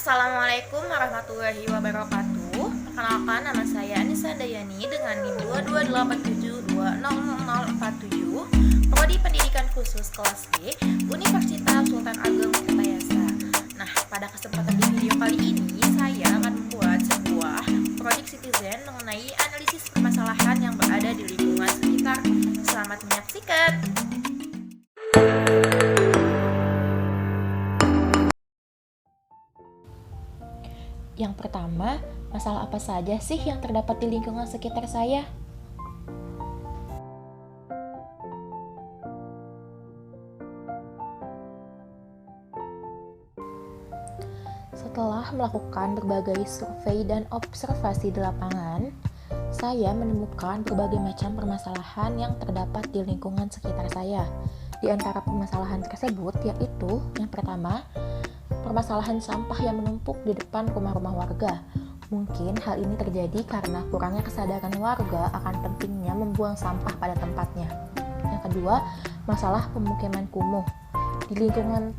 Assalamualaikum warahmatullahi wabarakatuh. Perkenalkan, nama saya Anissa Dayani dengan NIM 2287200047, Prodi Pendidikan Khusus kelas B, Universitas Sultan Ageng Tirtayasa. Nah, pada kesempatan di video kali ini saya akan membuat sebuah proyek citizen mengenai analisis permasalahan yang berada di lingkungan sekitar. Selamat menyaksikan. Yang pertama, masalah apa saja sih yang terdapat di lingkungan sekitar saya? Setelah melakukan berbagai survei dan observasi di lapangan, saya menemukan berbagai macam permasalahan yang terdapat di lingkungan sekitar saya. Di antara permasalahan tersebut yaitu yang pertama, permasalahan sampah yang menumpuk di depan rumah-rumah warga. Mungkin hal ini terjadi karena kurangnya kesadaran warga akan pentingnya membuang sampah pada tempatnya. Yang kedua, masalah pemukiman kumuh. Di lingkungan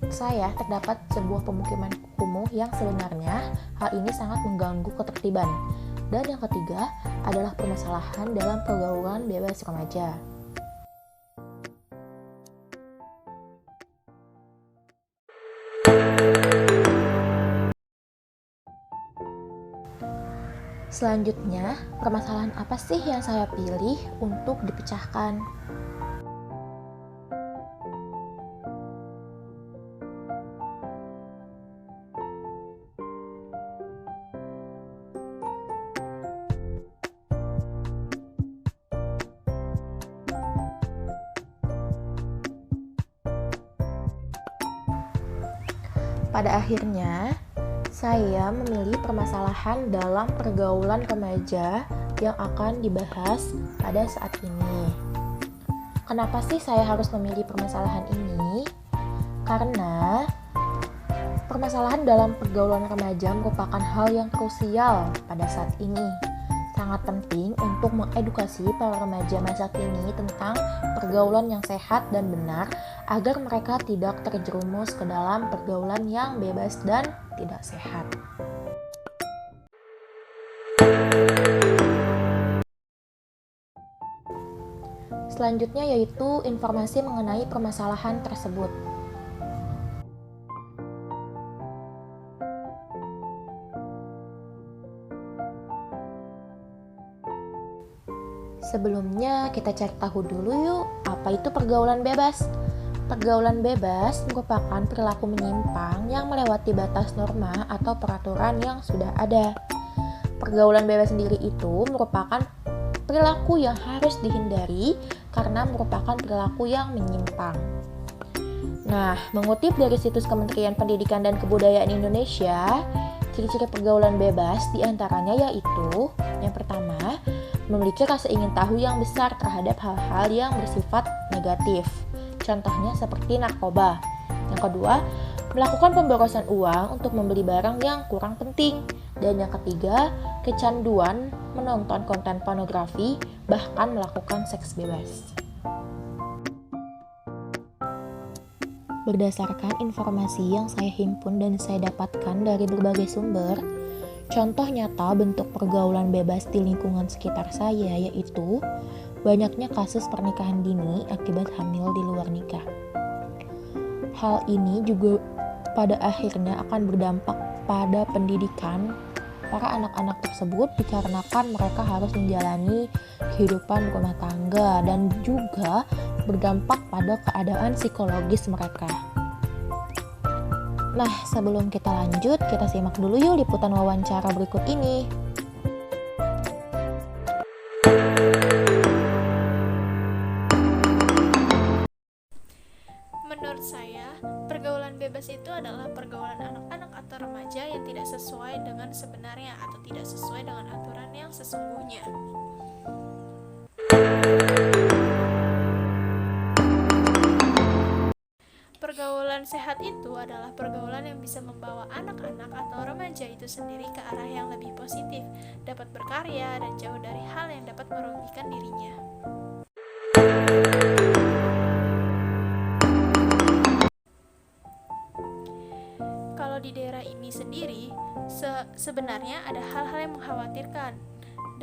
saya terdapat sebuah pemukiman kumuh yang sebenarnya hal ini sangat mengganggu ketertiban. Dan yang ketiga adalah permasalahan dalam pergaulan bebas remaja. Selanjutnya, permasalahan apa sih yang saya pilih untuk dipecahkan? Pada akhirnya, saya memilih permasalahan dalam pergaulan remaja yang akan dibahas pada saat ini. Kenapa sih saya harus memilih permasalahan ini? Karena permasalahan dalam pergaulan remaja merupakan hal yang krusial pada saat ini. Sangat penting untuk mengedukasi para remaja masa kini tentang pergaulan yang sehat dan benar agar mereka tidak terjerumus ke dalam pergaulan yang bebas dan tidak sehat. Selanjutnya yaitu informasi mengenai permasalahan tersebut. Sebelumnya kita cari tahu dulu yuk, apa itu pergaulan bebas? Pergaulan bebas merupakan perilaku menyimpang yang melewati batas norma atau peraturan yang sudah ada. Pergaulan bebas sendiri itu merupakan perilaku yang harus dihindari karena merupakan perilaku yang menyimpang. Nah, mengutip dari situs Kementerian Pendidikan dan Kebudayaan Indonesia, ciri-ciri pergaulan bebas diantaranya yaitu yang pertama, memiliki rasa ingin tahu yang besar terhadap hal-hal yang bersifat negatif. Contohnya seperti narkoba. Yang kedua, melakukan pemborosan uang untuk membeli barang yang kurang penting. Dan yang ketiga, kecanduan menonton konten pornografi, bahkan melakukan seks bebas. Berdasarkan informasi yang saya himpun dan saya dapatkan dari berbagai sumber, contoh nyata bentuk pergaulan bebas di lingkungan sekitar saya yaitu banyaknya kasus pernikahan dini akibat hamil di luar nikah. Hal ini juga pada akhirnya akan berdampak pada pendidikan para anak-anak tersebut dikarenakan mereka harus menjalani kehidupan rumah tangga dan juga berdampak pada keadaan psikologis mereka. Nah, sebelum kita lanjut, kita simak dulu yuk liputan wawancara berikut ini. Menurut saya, pergaulan bebas itu adalah pergaulan anak-anak atau remaja yang tidak sesuai dengan sebenarnya atau tidak sesuai dengan aturan yang sesungguhnya. Pergaulan sehat itu adalah pergaulan yang bisa membawa anak-anak atau remaja itu sendiri ke arah yang lebih positif, dapat berkarya, dan jauh dari hal yang dapat merugikan dirinya. Kalau di daerah ini sendiri sebenarnya ada hal-hal yang mengkhawatirkan,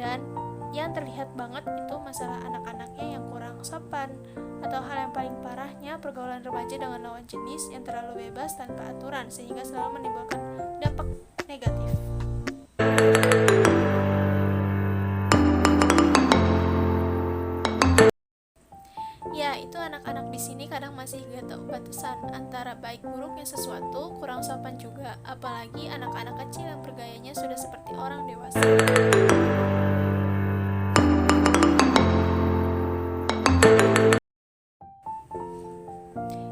dan yang terlihat banget itu masalah anak-anaknya yang kurang sopan, atau hal yang paling parahnya pergaulan remaja dengan lawan jenis yang terlalu bebas tanpa aturan sehingga selalu menimbulkan dampak negatif. Ya, itu anak-anak di sini kadang masih gak tahu batasan antara baik buruknya sesuatu, kurang sopan juga, apalagi anak-anak kecil yang bergayanya sudah seperti orang dewasa.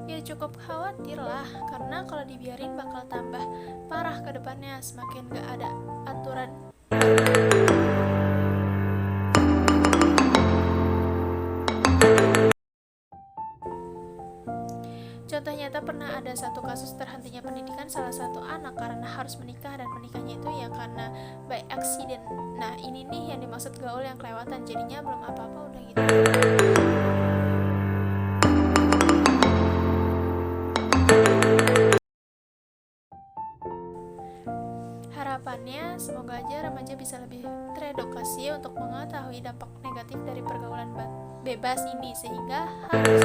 Ya cukup khawatir lah, karena kalau dibiarin bakal tambah parah ke depannya, semakin gak ada aturan. Contoh nyata pernah ada satu kasus terhentinya pendidikan salah satu anak karena harus menikah, dan menikahnya itu ya karena by accident. Nah ini nih yang dimaksud gaul yang kelewatan, jadinya belum apa-apa udah gitu. Harapannya semoga aja remaja bisa lebih teredukasi untuk mengetahui dampak negatif dari pergaulan bebas ini, sehingga harus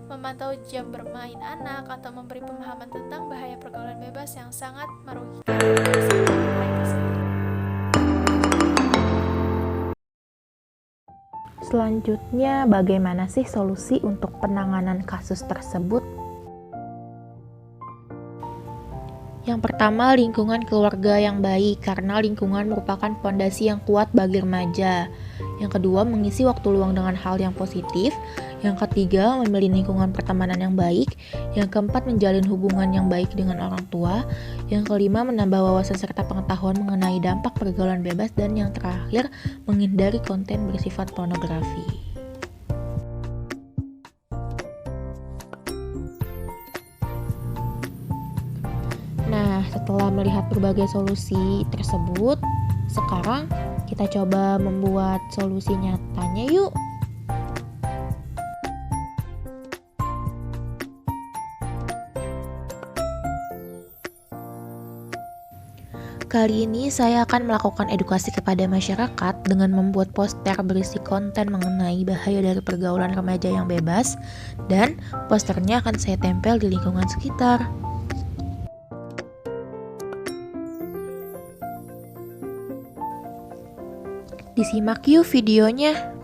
memantau jam bermain anak atau memberi pemahaman tentang bahaya pergaulan bebas yang sangat merugikan mereka sendiri. Selanjutnya, bagaimana sih solusi untuk penanganan kasus tersebut? Yang pertama, lingkungan keluarga yang baik, karena lingkungan merupakan fondasi yang kuat bagi remaja. Yang kedua, mengisi waktu luang dengan hal yang positif. Yang ketiga, memilih lingkungan pertemanan yang baik. Yang keempat, menjalin hubungan yang baik dengan orang tua. Yang kelima, menambah wawasan serta pengetahuan mengenai dampak pergaulan bebas. Dan yang terakhir, menghindari konten bersifat pornografi. Nah, setelah melihat berbagai solusi tersebut, sekarang kita coba membuat solusi nyatanya yuk. Kali ini saya akan melakukan edukasi kepada masyarakat dengan membuat poster berisi konten mengenai bahaya dari pergaulan remaja yang bebas, dan posternya akan saya tempel di lingkungan sekitar. Disimak yuk videonya.